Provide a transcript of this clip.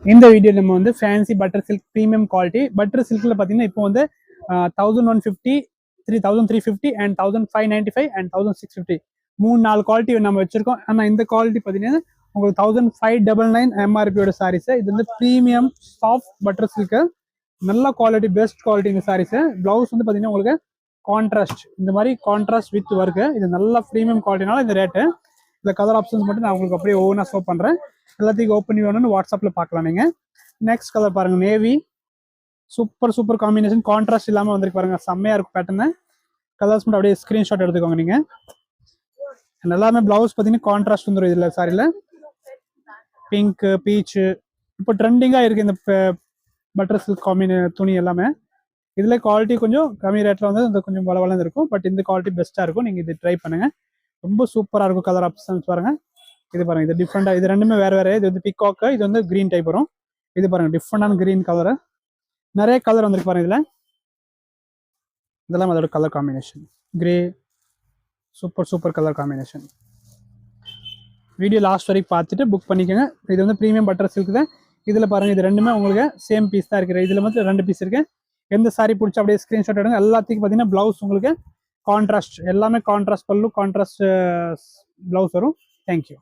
இந்த வீடியோ நம்ம வந்து fancy butter silk premium quality butter சில்க்ல பார்த்தீங்கன்னா இப்போ வந்து 1150 3350 அண்ட் 1595 அண்ட் 1650 3-4 குவாலிட்டி நம்ம வச்சிருக்கோம். ஆனால் இந்த குவாலிட்டி பார்த்தீங்கன்னா உங்களுக்கு 1599 எம்ஆர்பியோட சாரீஸ். இது வந்து ப்ரீமியம் சாஃப்ட் பட்டர் சில்க், நல்ல குவாலிட்டி, பெஸ்ட் குவாலிட்டி இந்த சாரீஸ். பிளவுஸ் வந்து பார்த்தீங்கன்னா உங்களுக்கு கான்ட்ராஸ்ட், இந்த மாதிரி கான்ட்ராஸ்ட் வித் ஒர்க்கு. இது நல்ல ப்ரீமியம் குவாலிட்டினால இந்த ரேட்டு. இந்த கலர் ஆப்ஷன்ஸ் மட்டும் நான் உங்களுக்கு அப்படியே ஒவ்வொன்றா ஷோ பண்ணுறேன். எல்லாத்தையும் ஓப்பன் வேணும்னு வாட்ஸ்அப்பில் பார்க்கலாம் நீங்கள். நெக்ஸ்ட் கலர் பாருங்க, நேவி. சூப்பர் காம்பினேஷன், கான்ட்ராஸ்ட் இல்லாமல் வந்திருக்கு பாருங்க, செம்மையா இருக்கும் பேட்டர்னு. கலர்ஸ் மட்டும் அப்படியே ஸ்க்ரீன்ஷாட் எடுத்துக்கோங்க நீங்க. எல்லாமே பிளவுஸ் பார்த்தீங்கன்னா கான்ட்ராஸ்ட் வந்துடும் இதில் சாரியில். பிங்க், பீச்சு, இப்போ ட்ரெண்டிங்காக இருக்குது இந்த பட்டர் சில்க் துணி எல்லாமே. இதில் குவாலிட்டி கொஞ்சம் கம்மி ரேட்டில் வந்து இந்த கொஞ்சம் வளவளன்னு இருக்கும். பட் இந்த குவாலிட்டி பெஸ்ட்டாக இருக்கும். நீங்கள் இது ட்ரை பண்ணுங்க, ரொம்ப சூப்பராக இருக்கும். கலர் ஆப்ஷன்ஸ் பாருங்க. இது பாருங்க, இது டிஃப்ரெண்டாக, இது ரெண்டுமே வேறு வேறு. இது வந்து பிகாக்கு, இது வந்து க்ரீன் டைப் வரும். இது பாருங்க டிஃப்ரெண்டான க்ரீன் கலரு. நிறைய கலர் வந்துருக்கு பாருங்க இதில். இதெல்லாம் அதோட colour combination. Grey, super colour combination. Video last வரைக்கும் பார்த்துட்டு புக் பண்ணிக்கோங்க. இது வந்து ப்ரீமியம் பட்டர் சில்க் தான். இதில் பாருங்கள், இது ரெண்டுமே உங்களுக்கு சேம் பீஸ் தான் இருக்குது. இதில் மட்டும் 2 பீஸ் இருக்குது. எந்த சாரி பிடிச்சா அப்படியே ஸ்க்ரீன்ஷாட் எடுங்க. எல்லாத்துக்கும் பார்த்தீங்கன்னா ப்ளவுஸ் உங்களுக்கு கான்ட்ராஸ்ட், எல்லாமே கான்ட்ராஸ்ட் பல்லு, கான்ட்ராஸ்ட் ப்ளவுஸ் வரும். தேங்க்யூ.